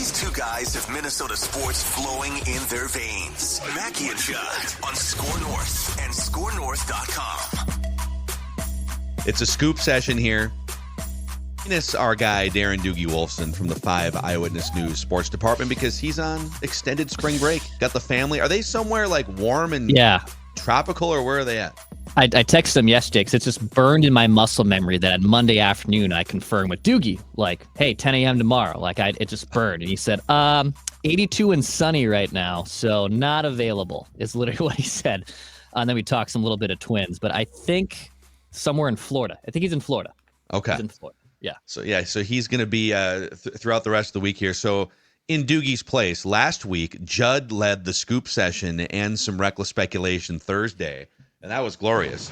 These two guys have Minnesota sports flowing in their veins. Mackey and Judd on Score North and ScoreNorth.com. It's a scoop session here. Minus our guy, Darren Doogie Wolfson from the 5 Eyewitness News Sports Department, because he's on extended spring break. Got the family. Are they somewhere like warm and tropical, or where are they at? I texted him yesterday because it's just burned in my muscle memory that Monday afternoon I confirmed with Doogie, like, hey, 10 a.m. tomorrow. Like, it just burned. And he said, 82 and sunny right now, so not available, is literally what he said. And then we talked some little bit of Twins, but I think somewhere in Florida. I think he's in Florida. Okay. He's in Florida. Yeah. So he's going to be throughout the rest of the week here. So in Doogie's place, last week, Judd led the scoop session and some reckless speculation Thursday, and that was glorious.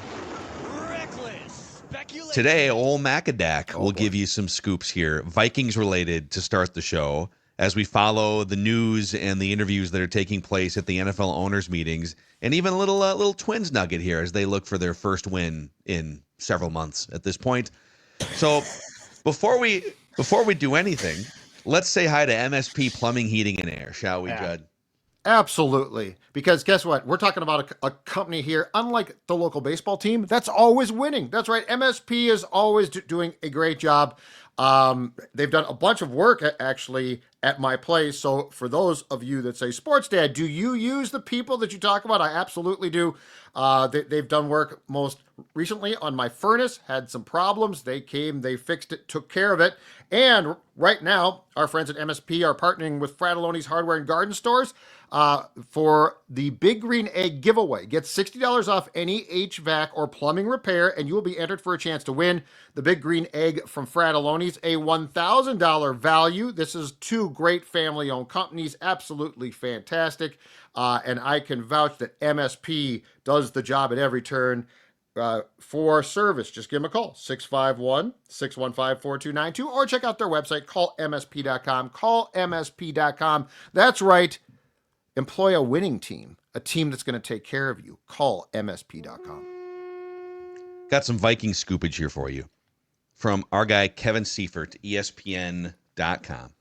Reckless speculation. Today, old Macadac will give you some scoops here, Vikings related, to start the show as we follow the news and the interviews that are taking place at the NFL owners meetings, and even a little Twins nugget here as they look for their first win in several months at this point. So before we do anything, let's say hi to MSP Plumbing, Heating, and Air, shall we, Judd? Absolutely. Because guess what? We're talking about a company here, unlike the local baseball team, that's always winning. That's right. MSP is always doing a great job. They've done a bunch of work actually at my place. So for those of you that say, Sports Dad, do you use the people that you talk about? I absolutely do. They've done work most recently on my furnace, had some problems. They came, they fixed it, took care of it. And right now, our friends at MSP are partnering with Fratelloni's Hardware and Garden Stores for the Big Green Egg giveaway. Get $60 off any HVAC or plumbing repair, and you will be entered for a chance to win the Big Green Egg from Fratelloni's, a $1,000 value. This is two great family-owned companies, absolutely fantastic. And I can vouch that MSP does the job at every turn. For service, just give them a call, 651-615-4292, or check out their website, callmsp.com. Callmsp.com. That's right. Employ a winning team, a team that's going to take care of you. Call msp.com. Got some Viking scoopage here for you from our guy Kevin Seifert, ESPN.com.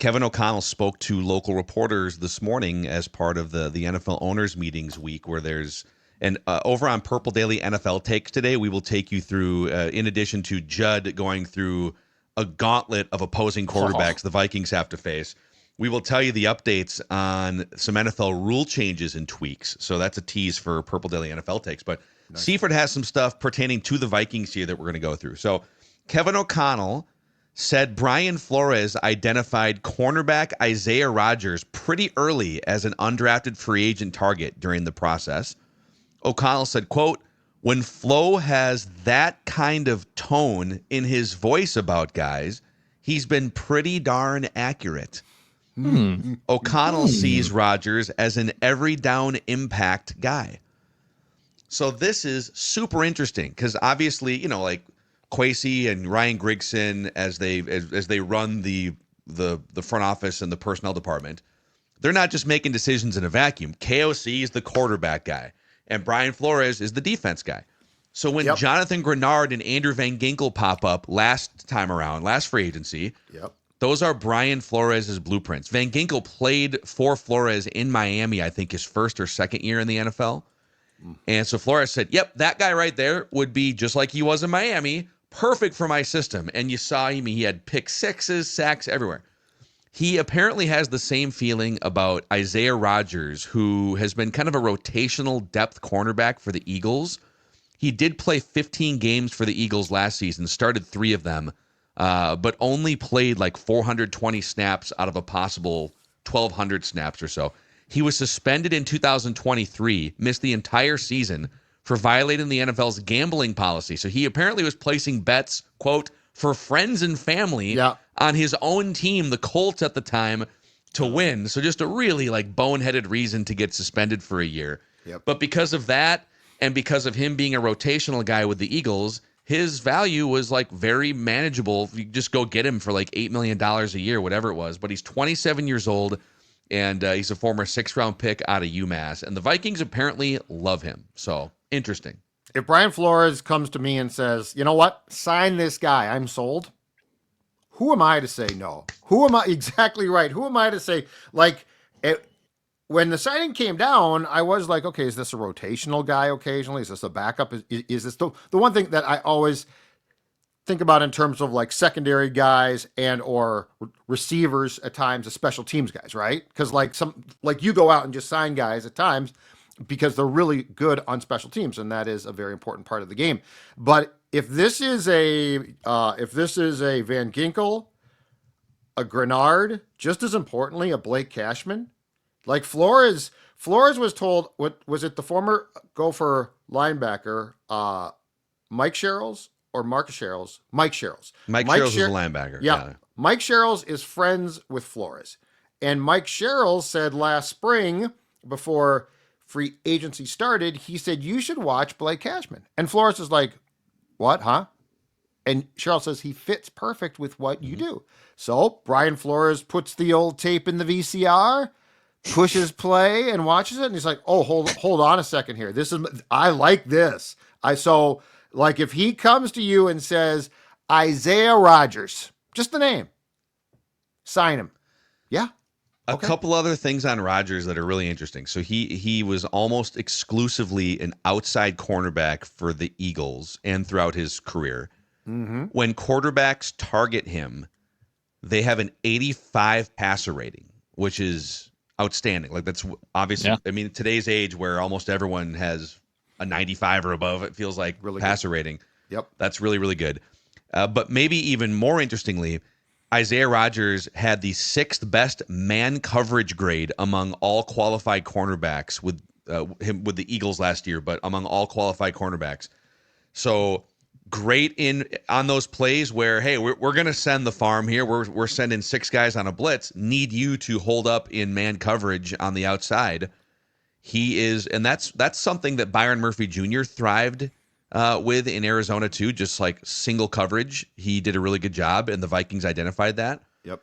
Kevin O'Connell spoke to local reporters this morning as part of the NFL Owners Meetings week, where there's and over on Purple Daily NFL Takes today, we will take you through, in addition to Judd going through a gauntlet of opposing quarterbacks the Vikings have to face, we will tell you the updates on some NFL rule changes and tweaks. So that's a tease for Purple Daily NFL Takes. But nice. Seifert has some stuff pertaining to the Vikings here that we're going to go through. So Kevin O'Connell said Brian Flores identified cornerback Isaiah Rodgers pretty early as an undrafted free agent target during the process. O'Connell said, quote, when Flo has that kind of tone in his voice about guys, he's been pretty darn accurate. O'Connell sees Rodgers as an every down impact guy. So this is super interesting because obviously, you know, like Kwesi and Ryan Grigson, as they run the front office and the personnel department, they're not just making decisions in a vacuum. KOC is the quarterback guy, and Brian Flores is the defense guy. So when Jonathan Grenard and Andrew Van Ginkel pop up last time around, last free agency, those are Brian Flores' blueprints. Van Ginkel played for Flores in Miami, I think his first or second year in the NFL. And so Flores said, yep, that guy right there would be just like he was in Miami, perfect for my system. And you saw him, he had pick sixes, sacks everywhere. He apparently has the same feeling about Isaiah Rodgers, who has been kind of a rotational depth cornerback for the Eagles. He did play 15 games for the Eagles last season, started 3 of them, but only played like 420 snaps out of a possible 1,200 snaps or so. He was suspended in 2023, missed the entire season for violating the NFL's gambling policy. So he apparently was placing bets, quote, for friends and family on his own team, the Colts at the time, to win. So just a really like boneheaded reason to get suspended for a year. But because of that, and because of him being a rotational guy with the Eagles, his value was like very manageable. You just go get him for like $8 million a year, whatever it was. But he's 27 years old. And he's a former 6th-round pick out of UMass. And the Vikings apparently love him. So, interesting. If Brian Flores comes to me and says, you know what, sign this guy, I'm sold, who am I to say no? Who am I? Exactly right. Who am I to say, like, when the signing came down, I was like, okay, is this a rotational guy occasionally? Is this a backup? Is this the one thing that I always think about in terms of like secondary guys and or receivers at times, as special teams guys, right? Because like you go out and just sign guys at times because they're really good on special teams, and that is a very important part of the game. But if this is a Van Ginkel, a Grenard, just as importantly, a Blake Cashman, like Flores was told, what was it, the former Gopher linebacker, Mike Sherrills or Marcus Sherrills? Mike Sherrills. Mike Sherrills is a linebacker. Yeah. Mike Sherrills is friends with Flores. And Mike Sherrills said last spring, before free agency started, he said, you should watch Blake Cashman. And Flores is like, what, huh? And Sherrill says he fits perfect with what you do. So Brian Flores puts the old tape in the VCR, pushes play and watches it, and he's like, oh, hold on a second here. I like this. So like if he comes to you and says Isaiah Rodgers, just the name, sign him. Yeah. A couple other things on Rodgers that are really interesting. So he was almost exclusively an outside cornerback for the Eagles and throughout his career. Mm-hmm. When quarterbacks target him, they have an 85 passer rating, which is outstanding. Like that's obviously, I mean, today's age where almost everyone has a 95 or above, it feels like really passer rating. Yep. That's really, really good. But maybe even more interestingly, Isaiah Rodgers had the 6th best man coverage grade among all qualified cornerbacks with the Eagles last year, but among all qualified cornerbacks. So great on those plays where, hey, we're going to send the farm here. We're sending 6 guys on a blitz. Need you to hold up in man coverage on the outside. He is, and that's something that Byron Murphy Jr. thrived with in Arizona too, just like single coverage. He did a really good job, and the Vikings identified that. Yep.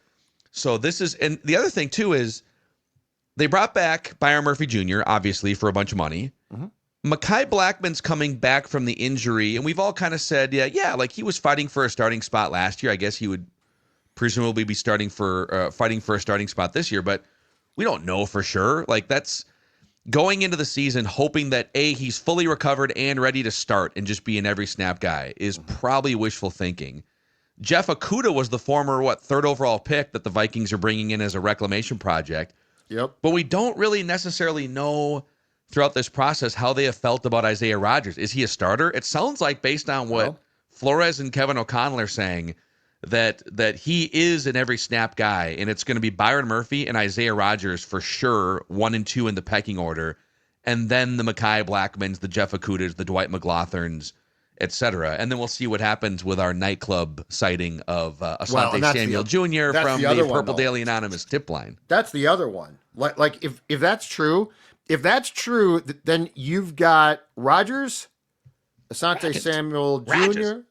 So this is, and the other thing too is they brought back Byron Murphy Jr., obviously, for a bunch of money. Mm-hmm. Mekhi Blackman's coming back from the injury, and we've all kind of said, yeah, like he was fighting for a starting spot last year. I guess he would presumably be fighting for a starting spot this year, but we don't know for sure. Like that's going into the season hoping that he's fully recovered and ready to start and just be an every snap guy is probably wishful thinking. Jeff Okudah was the former 3rd overall pick that the Vikings are bringing in as a reclamation project. Yep. But we don't really necessarily know throughout this process how they have felt about Isaiah Rodgers. Is he a starter? It sounds like, based on what Flores and Kevin O'Connell are saying, that he is an every snap guy, and it's going to be Byron Murphy and Isaiah Rodgers for sure, 1 and 2 in the pecking order, and then the Mekhi Blackmans, the Jeff Okudahs, the Dwight McLaughlins, etc. And then we'll see what happens with our nightclub sighting of Asante Samuel Jr. from the Purple Daily Anonymous tip line. That's the other one. Like if that's true, then you've got Rodgers, Asante Samuel Jr.,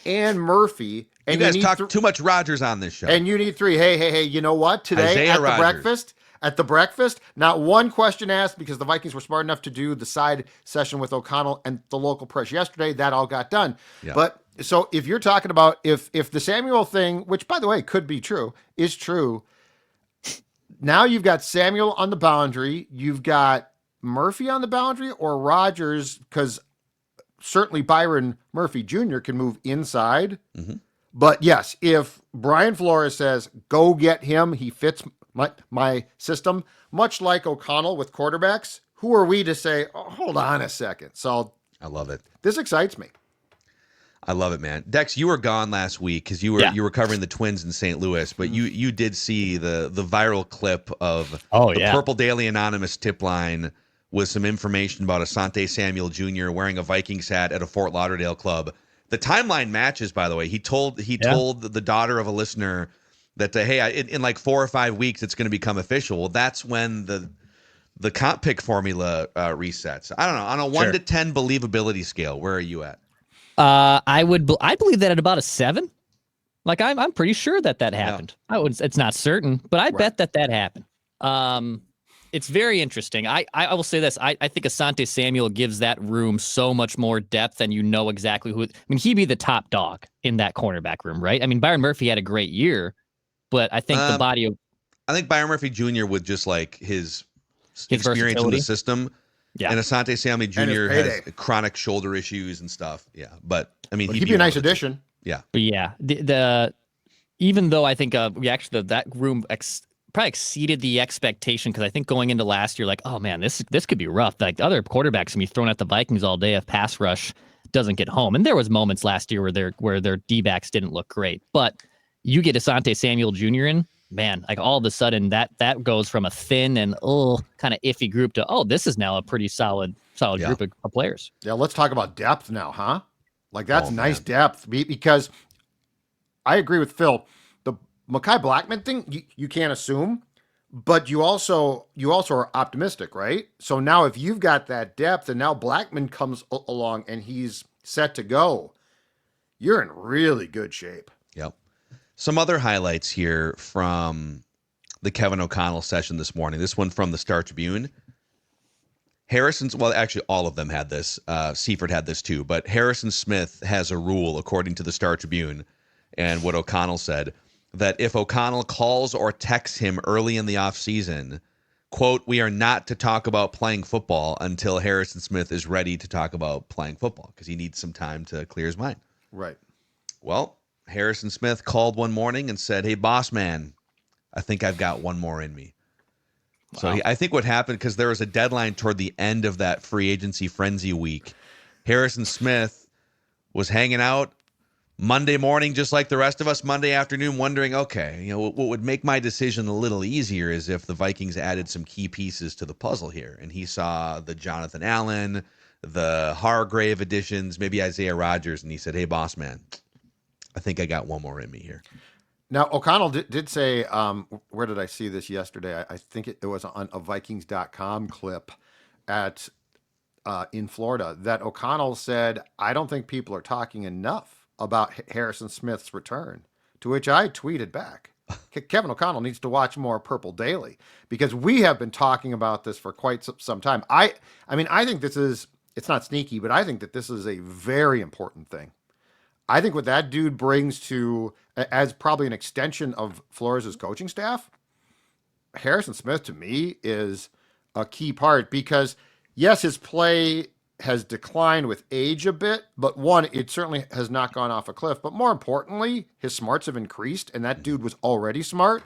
and Murphy. And you guys talk too much Rodgers on this show. And you need 3. Hey, you know what? Today at the breakfast, not one question asked because the Vikings were smart enough to do the side session with O'Connell and the local press yesterday. That all got done. Yeah. But so if you're talking about if the Samuel thing, which by the way could be true, is true, now you've got Samuel on the boundary. You've got Murphy on the boundary or Rodgers, because certainly Byron Murphy Jr. can move inside. Mm-hmm. But yes, if Brian Flores says, go get him, he fits my system, much like O'Connell with quarterbacks, who are we to say, oh, hold on a second? So I love it. This excites me. I love it, man. Dex, you were gone last week because you were covering the Twins in St. Louis, but you did see the viral clip of the Purple Daily Anonymous tip line with some information about Asante Samuel Jr. wearing a Vikings hat at a Fort Lauderdale club. The timeline matches, by the way. He told the daughter of a listener that, hey, in like 4 or 5 weeks, it's going to become official. Well, that's when the comp pick formula resets. I don't know. On a 1 to 10 believability scale, where are you at? I believe that at about a 7. Like I'm pretty sure that happened. Yeah. It's not certain, but I bet that happened. It's very interesting. I will say this. I think Asante Samuel gives that room so much more depth, and you know exactly who. I mean, he'd be the top dog in that cornerback room, right? I mean, Byron Murphy had a great year, but I think the body of I think Byron Murphy Jr. with just like his experience in versatility. the system. Yeah. And Asante Samuel Jr. has chronic sholdder issues and stuff. Yeah. But I mean, he'd be a nice addition. Yeah. But yeah, the even though I think that room probably exceeded the expectation, because I think going into last year, like, oh man, this could be rough. Like the other quarterbacks can be thrown at the Vikings all day if pass rush doesn't get home. And there was moments last year where their D-backs didn't look great. But you get Asante Samuel Jr. in, man, like all of a sudden that goes from a thin and kind of iffy group to this is now a pretty solid group of players. Yeah, let's talk about depth now, huh? Like that's nice depth, because I agree with Phil. The Mekhi Blackmon thing, you can't assume, but you also are optimistic, right? So now if you've got that depth and now Blackmon comes along and he's set to go, you're in really good shape. Yep. Some other highlights here from the Kevin O'Connell session this morning. This one from the Star Tribune. Actually, all of them had this. Seifert had this too, but Harrison Smith has a rule, according to the Star Tribune, and what O'Connell said, that if O'Connell calls or texts him early in the offseason, quote, we are not to talk about playing football until Harrison Smith is ready to talk about playing football, because he needs some time to clear his mind. Right. Well, Harrison Smith called one morning and said, hey, boss man, I think I've got one more in me. Wow. So I think what happened, because there was a deadline toward the end of that free agency frenzy week, Harrison Smith was hanging out Monday morning, just like the rest of us, Monday afternoon, wondering, okay, what would make my decision a little easier is if the Vikings added some key pieces to the puzzle here. And he saw the Jonathan Allen, the Hargrave additions, maybe Isaiah Rodgers, and he said, hey, boss man, I think I got one more in me here. Now, O'Connell did say, where did I see this yesterday? I think it was on a Vikings.com clip in Florida, that O'Connell said, I don't think people are talking enough about Harrison Smith's return, to which I tweeted back, Kevin O'Connell needs to watch more Purple Daily, because we have been talking about this for quite some time. I mean, I think it's not sneaky, but I think that this is a very important thing. I think what that dude brings to, as probably an extension of Flores' coaching staff, Harrison Smith to me is a key part, because yes, his play has declined with age a bit, but one, it certainly has not gone off a cliff. But more importantly, his smarts have increased, and that dude was already smart.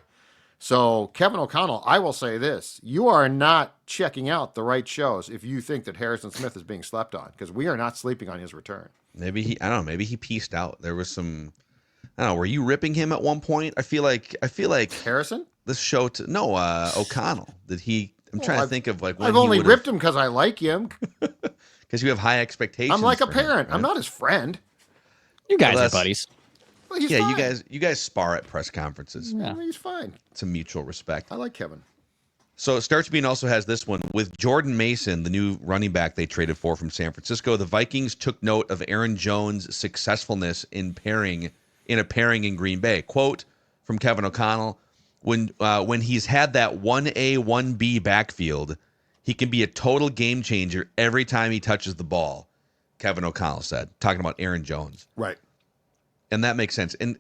So Kevin O'Connell, I will say this, you are not checking out the right shows if you think that Harrison Smith is being slept on, because we are not sleeping on his return. Maybe he pieced out. There was some, I don't know, were you ripping him at one point? I feel like Harrison? This show, O'Connell. I'm trying to think of like when I've only ripped him because I like him. Because you have high expectations. I'm like a parent. Him, right? I'm not his friend. You guys are buddies. Well, he's fine. you guys spar at press conferences. Yeah, he's fine. It's a mutual respect. I like Kevin. So Star Tribune also has this one with Jordan Mason, the new running back they traded for from San Francisco. The Vikings took note of Aaron Jones' successfulness in a pairing in Green Bay. Quote from Kevin O'Connell: When he's had that 1A 1B backfield, he can be a total game changer every time he touches the ball, Kevin O'Connell said, talking about Aaron Jones. Right. And that makes sense. And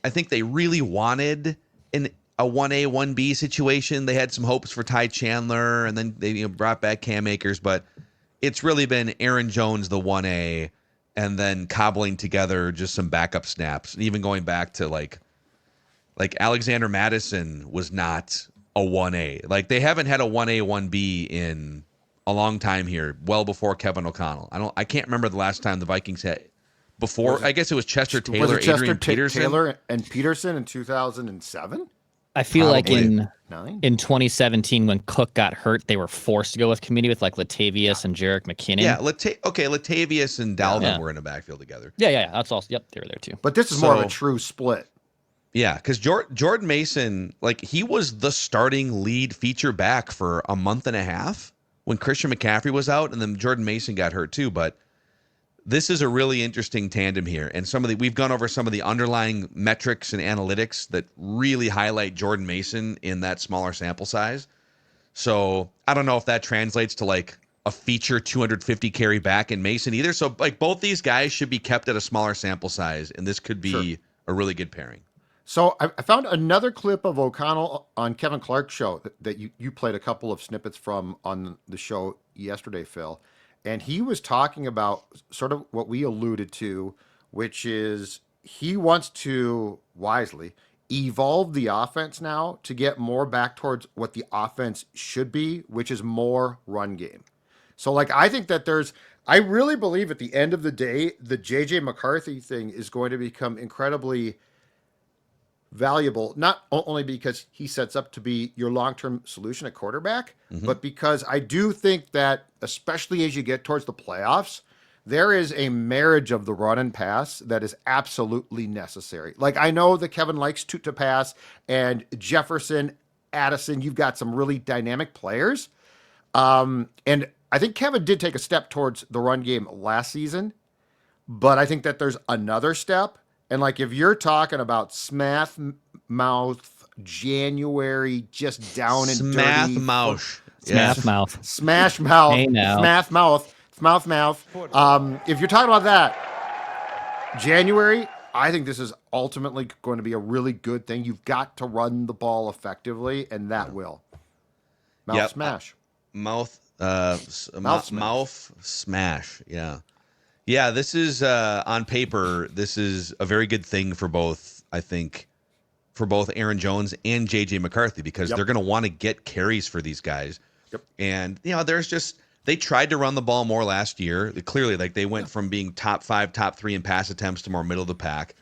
I think they really wanted a 1A, 1B situation. They had some hopes for Ty Chandler, and then they brought back Cam Akers, but it's really been Aaron Jones, the 1A, and then cobbling together just some backup snaps. And even going back to like Alexander Madison was not a 1A. Like they haven't had a 1A, 1B in a long time here, well before Kevin O'Connell. I can't remember the last time the Vikings had before. I guess it was Chester Taylor, Adrian Peterson. Taylor and Peterson in 2007? I feel Probably. like in 2017 when Cook got hurt, they were forced to go with committee with like Latavius and Jerick McKinnon. Yeah, Latavius and Dalvin were in a backfield together. Yeah. That's also, yep, they were there too. But this is more of a true split. Yeah, because Jordan Mason, like he was the starting lead feature back for a month and a half when Christian McCaffrey was out, and then Jordan Mason got hurt too. But this is a really interesting tandem here, and we've gone over some of the underlying metrics and analytics that really highlight Jordan Mason in that smaller sample size. So I don't know if that translates to like a feature 250 carry back in Mason either. So like both these guys should be kept at a smaller sample size, and this could be a really good pairing. So I found another clip of O'Connell on Kevin Clark's show that you played a couple of snippets from on the show yesterday, Phil. And he was talking about sort of what we alluded to, which is he wants to wisely evolve the offense now to get more back towards what the offense should be, which is more run game. So like, I think that I really believe at the end of the day, the JJ McCarthy thing is going to become incredibly valuable, not only because he sets up to be your long-term solution at quarterback, but because I do think that, especially as you get towards the playoffs, there is a marriage of the run and pass that is absolutely necessary. Like, I know that Kevin likes to pass, and Jefferson, Addison, you've got some really dynamic players. And I think Kevin did take a step towards the run game last season, but I think that there's another step. And like, if you're talking about smash mouth January, just down and Smash dirty, mouth, Smash mouth. smash mouth, Hey now. smash mouth, mouth. If you're talking about that January, I think this is ultimately going to be a really good thing. You've got to run the ball effectively, and that will mouth smash. Mouth smash. Yeah, this is on paper, this is a very good thing for both, I think, for both Aaron Jones and JJ McCarthy, because they're going to want to get carries for these guys. And, they tried to run the ball more last year. Clearly, like, they went from being top 5, top 3 in pass attempts to more middle of the pack.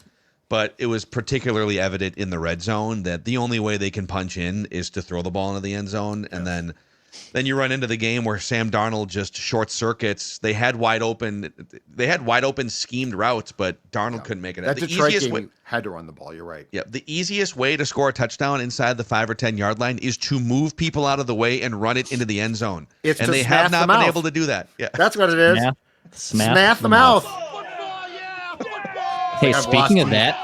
But it was particularly evident in the red zone that the only way they can punch in is to throw the ball into the end zone. And then you run into the game where Sam Darnold just short circuits. They had wide open schemed routes, but Darnold couldn't make it. That Detroit game had to run the ball. You're right. Yeah, the easiest way to score a touchdown inside the 5 or 10 yard line is to move people out of the way and run it into the end zone. And they have not been able to do that. Yeah, that's what it is. Smash the mouth. Hey, speaking of that,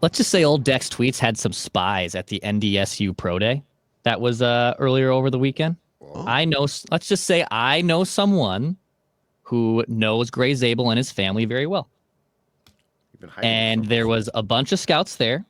let's just say old Dex Tweets had some spies at the NDSU Pro Day. That was earlier over the weekend. Whoa. Let's just say I know someone who knows Gray Zabel and his family very well. And there was a bunch of scouts there.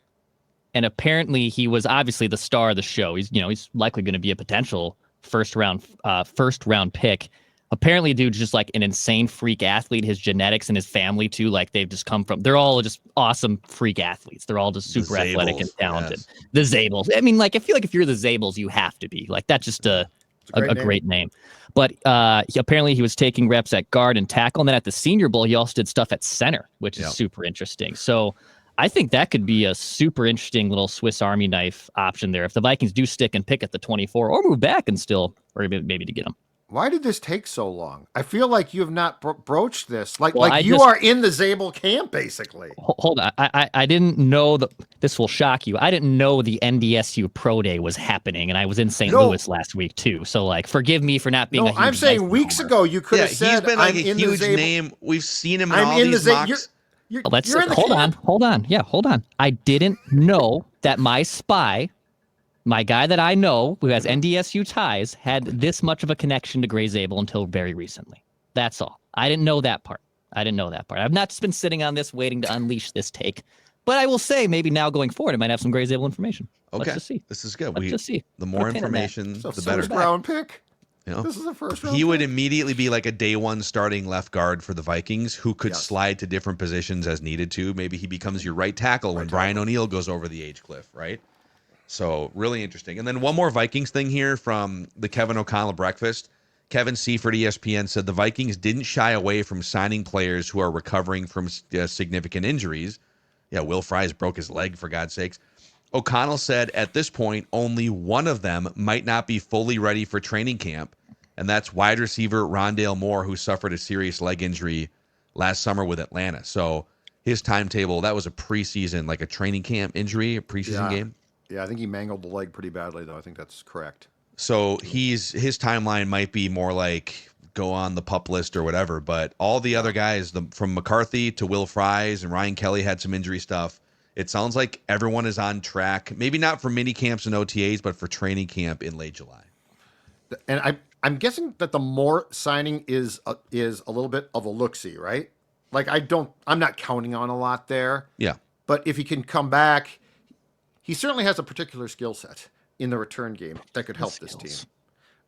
And apparently he was obviously the star of the show. He's likely going to be a potential first round pick. Apparently, dude's just like an insane freak athlete. His genetics and his family too, like they've just come from. They're all just awesome freak athletes. They're all just super athletic and talented. Yes. The Zabels. I mean, like I feel like if you're the Zabels, you have to be like that's just a great name. But apparently, he was taking reps at guard and tackle, and then at the Senior Bowl, he also did stuff at center, which is super interesting. So I think that could be a super interesting little Swiss Army knife option there if the Vikings do stick and pick at the 24 or move back and still, or maybe to get him. Why did this take so long? I feel like you have not broached this. You are in the Zabel camp, basically. Hold on. I didn't know that this will shock you. I didn't know the NDSU Pro Day was happening, and I was in St. Louis last week, too. So, forgive me for not being a huge I'm saying weeks ago you could have said, he's been like a huge name. We've seen him in all these mocks. Hold on. Yeah, hold on. I didn't know that my spy... My guy that I know who has NDSU ties had this much of a connection to Gray Zabel until very recently. That's all. I didn't know that part. I've not just been sitting on this waiting to unleash this take. But I will say maybe now going forward, it might have some Gray Zabel information. Okay. Let's just see. This is good. Let's just see. The more information, the better. First round pick. This is a first round pick. He would immediately be like a day one starting left guard for the Vikings who could slide to different positions as needed to. Maybe he becomes your right tackle when Brian O'Neill goes over the age cliff, right? So really interesting. And then one more Vikings thing here from the Kevin O'Connell breakfast. Kevin Seifert, ESPN, said the Vikings didn't shy away from signing players who are recovering from significant injuries. Yeah, Will Fries broke his leg, for God's sakes. O'Connell said at this point, only one of them might not be fully ready for training camp, and that's wide receiver Rondale Moore, who suffered a serious leg injury last summer with Atlanta. So his timetable, that was a preseason, like a training camp injury, a preseason game. Yeah, I think he mangled the leg pretty badly, though. I think that's correct. So his timeline might be more like go on the PUP list or whatever. But all the other guys, from McCarthy to Will Fries and Ryan Kelly had some injury stuff. it sounds like everyone is on track. Maybe not for mini camps and OTAs, but for training camp in late July. And I'm guessing that the Moore signing is a little bit of a look-see, right? Like I'm not counting on a lot there. Yeah. But if he can come back, he certainly has a particular skill set in the return game that could help this team.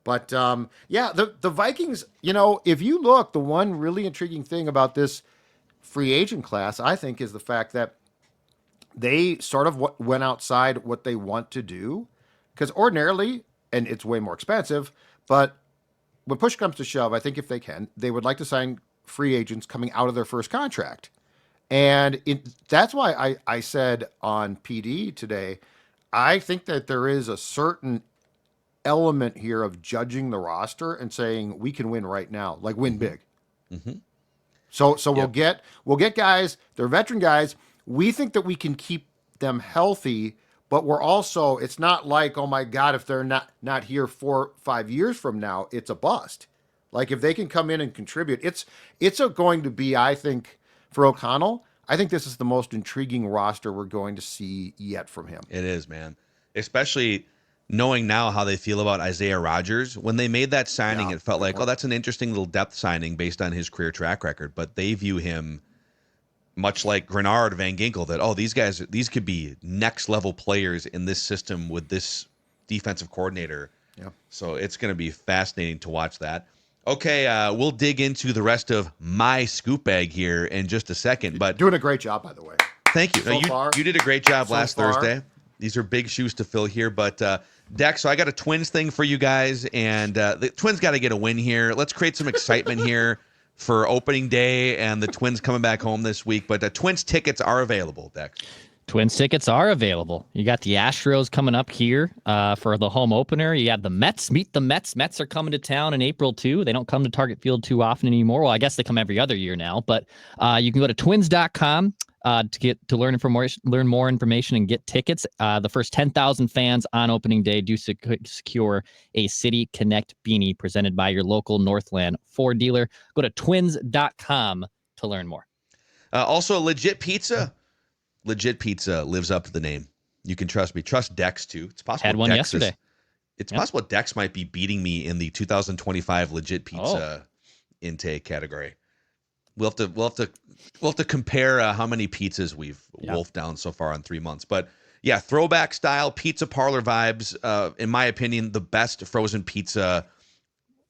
But the Vikings, if you look, the one really intriguing thing about this free agent class, I think, is the fact that they sort of went outside what they want to do. Because ordinarily, and it's way more expensive, but when push comes to shove, I think if they can, they would like to sign free agents coming out of their first contract. And that's why I said on PD today, I think that there is a certain element here of judging the roster and saying we can win right now, like win big. Mm-hmm. So we'll get guys, they're veteran guys. We think that we can keep them healthy, but we're also, it's not like, oh my God, if they're not here 4 or 5 years from now, it's a bust. Like if they can come in and contribute, it's going to be, I think, for O'Connell, I think this is the most intriguing roster we're going to see yet from him. It is, man. Especially knowing now how they feel about Isaiah Rodgers. When they made that signing, it felt like, oh, that's an interesting little depth signing based on his career track record. But they view him much like Grenard, Van Ginkel, that, oh, these could be next level players in this system with this defensive coordinator. Yeah. So it's going to be fascinating to watch that. Okay, we'll dig into the rest of my scoop bag here in just a second. But doing a great job, by the way. Thank you. You did a great job last Thursday. These are big shoes to fill here. But, Dex, so I got a Twins thing for you guys, and the Twins got to get a win here. Let's create some excitement here for opening day and the Twins coming back home this week. But Twins tickets are available, Dex. Twins tickets are available. You got the Astros coming up here for the home opener. You have the Mets. Meet the Mets. Mets are coming to town in April, too. They don't come to Target Field too often anymore. Well, I guess they come every other year now. But you can go to twins.com to learn more information and get tickets. The first 10,000 fans on opening day do secure a City Connect beanie presented by your local Northland Ford dealer. Go to twins.com to learn more. Also, Legit Pizza. Legit Pizza lives up to the name. You can trust me. Trust Dex, too. It's possible. Had one yesterday. It's possible Dex might be beating me in the 2025 Legit Pizza intake category. We'll have to compare how many pizzas we've wolfed down so far in 3 months. But yeah, throwback style pizza parlor vibes. In my opinion, the best frozen pizza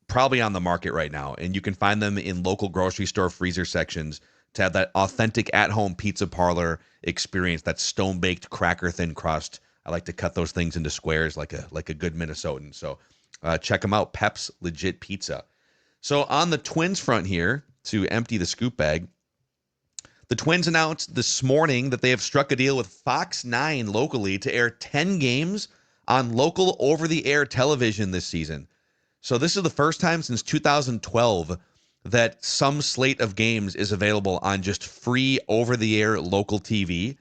probably on the market right now. And you can find them in local grocery store freezer sections to have that authentic at-home pizza parlor experience, that stone-baked cracker thin crust. I like to cut those things into squares like a good Minnesotan. So check them out, Pep's Legit Pizza. So on the Twins front here, to empty the scoop bag, the Twins announced this morning that they have struck a deal with Fox 9 locally to air 10 games on local over-the-air television this season. So this is the first time since 2012 that some slate of games is available on just free over-the-air local TV.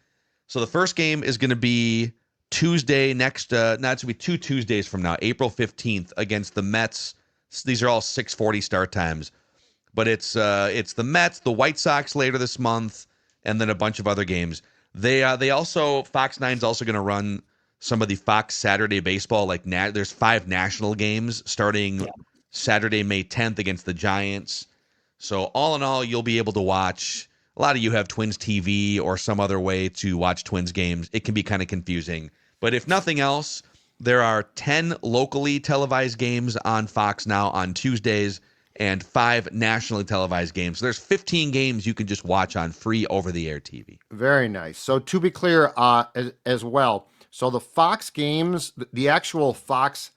So the first game is going to be Tuesday next, it's going to be 2 Tuesdays from now, April 15th against the Mets. These are all 6:40 start times. But it's the Mets, the White Sox later this month, and then a bunch of other games. They also, Fox 9's also going to run some of the Fox Saturday baseball. There's 5 national games starting Saturday, May 10th against the Giants. So all in all, you'll be able to watch. A lot of you have Twins TV or some other way to watch Twins games. It can be kind of confusing. But if nothing else, there are 10 locally televised games on Fox now on Tuesdays and 5 nationally televised games. So there's 15 games you can just watch on free over-the-air TV. Very nice. So to be clear as well, so the Fox games, the actual Fox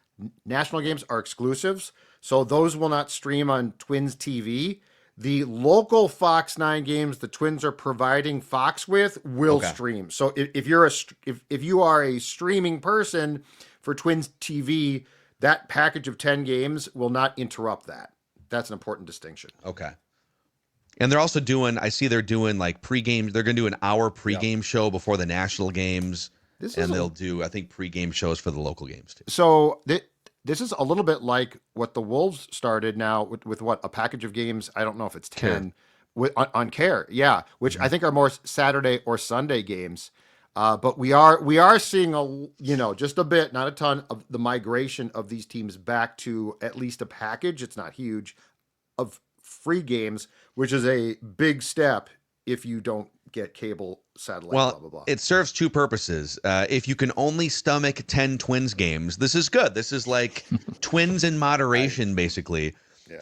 national games are exclusives. So those will not stream on Twins TV. The local Fox 9 games the Twins are providing Fox with will stream. So if you are a streaming person for Twins TV, that package of 10 games will not interrupt that. That's an important distinction. Okay. And they're also doing, I see they're doing like pregame. They're going to do an hour pregame show before the national games. They'll do, I think, pregame shows for the local games too. So this is a little bit like what the Wolves started now with what, a package of games. I don't know if it's 10 on Care. Yeah. Which I think are more Saturday or Sunday games. But we are seeing just a bit, not a ton, of the migration of these teams back to at least a package. It's not huge, of free games, which is a big step if you don't get cable, satellite, blah, blah, blah. It serves two purposes. If you can only stomach 10 Twins games, this is good. This is like Twins in moderation, basically,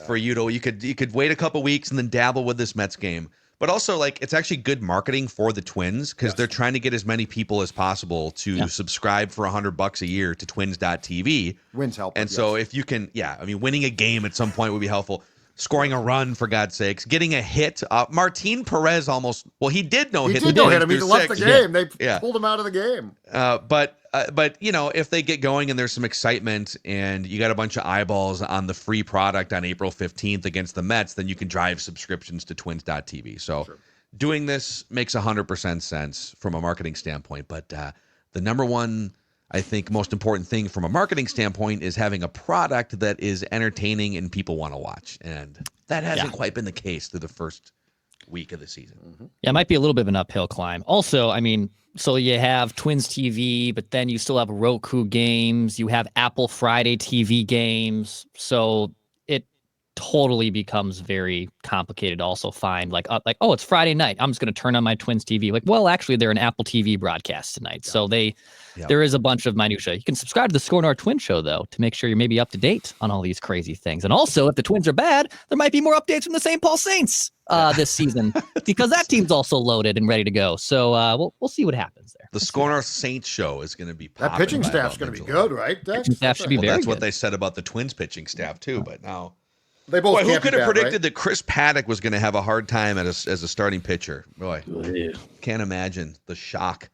for you to, you could wait a couple weeks and then dabble with this Mets game. But also, like, it's actually good marketing for the Twins because they're trying to get as many people as possible to subscribe for $100 a year to twins.tv. Wins help. And so if you can, winning a game at some point would be helpful. Scoring a run, for God's sakes, getting a hit. Martin Perez he did no hit. He did no hit him. He left the game. They pulled him out of the game. But if they get going and there's some excitement and you got a bunch of eyeballs on the free product on April 15th against the Mets, then you can drive subscriptions to twins.tv. So doing this makes 100% sense from a marketing standpoint. But the number one, I think, most important thing from a marketing standpoint is having a product that is entertaining and people want to watch. And that hasn't quite been the case through the first week of the season. Mm-hmm. Yeah, it might be a little bit of an uphill climb. Also, I mean, so you have Twins TV, but then you still have Roku games. You have Apple Friday TV games. So it totally becomes very complicated to also find oh, it's Friday night. I'm just going to turn on my Twins TV. Like, well, actually, they're an Apple TV broadcast tonight. So there is a bunch of minutia. You can subscribe to the Score North Twin Show, though, to make sure you're maybe up to date on all these crazy things. And also, if the Twins are bad, there might be more updates from the St. Paul Saints this season because that team's also loaded and ready to go. So we'll see what happens there. The Score North Saints show is going to be popping. That pitching staff's going to be good, right? Pitching staff should be very That's good. what they said about the Twins pitching staff, too. But now, they both who could have predicted right? that Chris Paddock was going to have a hard time as a starting pitcher? Boy, can't imagine the shock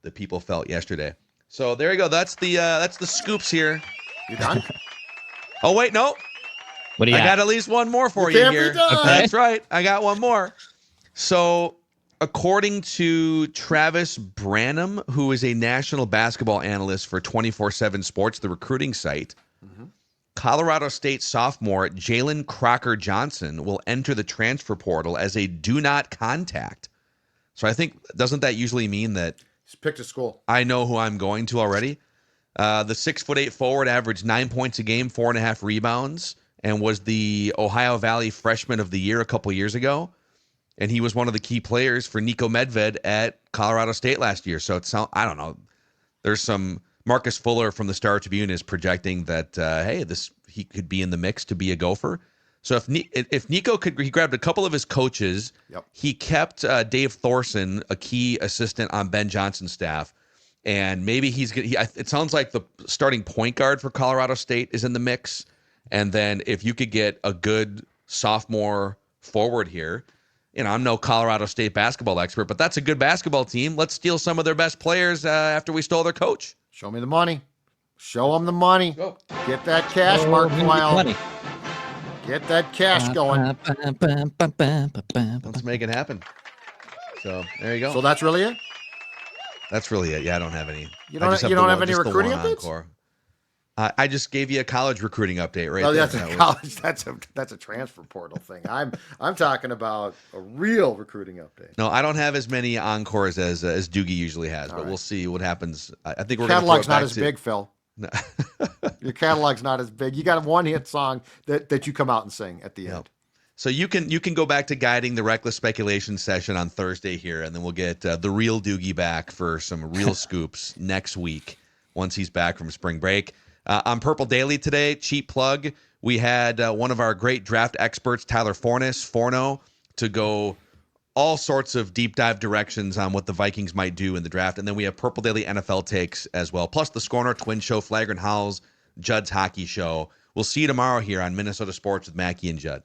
that people felt yesterday. So there you go. That's the scoops here. You done? Oh wait, no. What do you got at least one more for you here. That's right. I got one more. So, according to Travis Branham, who is a national basketball analyst for 24/7 Sports, the recruiting site, Colorado State sophomore Jalen Crocker Johnson will enter the transfer portal as a do not contact. So I think, doesn't that usually mean that He's picked a school? I know who I'm going to already? The 6'8" forward averaged 9 points a game, 4.5 rebounds, and was the Ohio Valley Freshman of the Year a couple years ago. And he was one of the key players for Nico Medved at Colorado State last year. So I don't know. There's some Marcus Fuller from the Star Tribune is projecting that he could be in the mix to be a Gopher. So if Nico he grabbed a couple of his coaches. Yep. He kept Dave Thorson, a key assistant on Ben Johnson's staff, and maybe it sounds like the starting point guard for Colorado State is in the mix. And then if you could get a good sophomore forward here, I'm no Colorado State basketball expert, but that's a good basketball team. Let's steal some of their best players after we stole their coach. Show me the money. Show them the money. Go. Get that cash, Mark Wild. Get that cash going. Let's make it happen. So there you go. So that's really it? That's really it. Yeah, I don't have any. You don't have any recruiting updates? Encore. I just gave you a college recruiting update, right? Oh, that's a college. That's a transfer portal thing. I'm talking about a real recruiting update. No, I don't have as many encores as Doogie usually has, but we'll see what happens. I think we're catalog's not as big, Phil. No. Your catalog's not as big. You got a one-hit song that you come out and sing at the end. So you can go back to guiding the reckless speculation session on Thursday here, and then we'll get the real Doogie back for some real scoops next week once he's back from spring break. On Purple Daily today, cheap plug, we had one of our great draft experts, Tyler Forno, to go all sorts of deep dive directions on what the Vikings might do in the draft. And then we have Purple Daily NFL takes as well, plus the Score North Twin Show, Flagrant Howls, Judd's Hockey Show. We'll see you tomorrow here on Minnesota Sports with Mackey and Judd.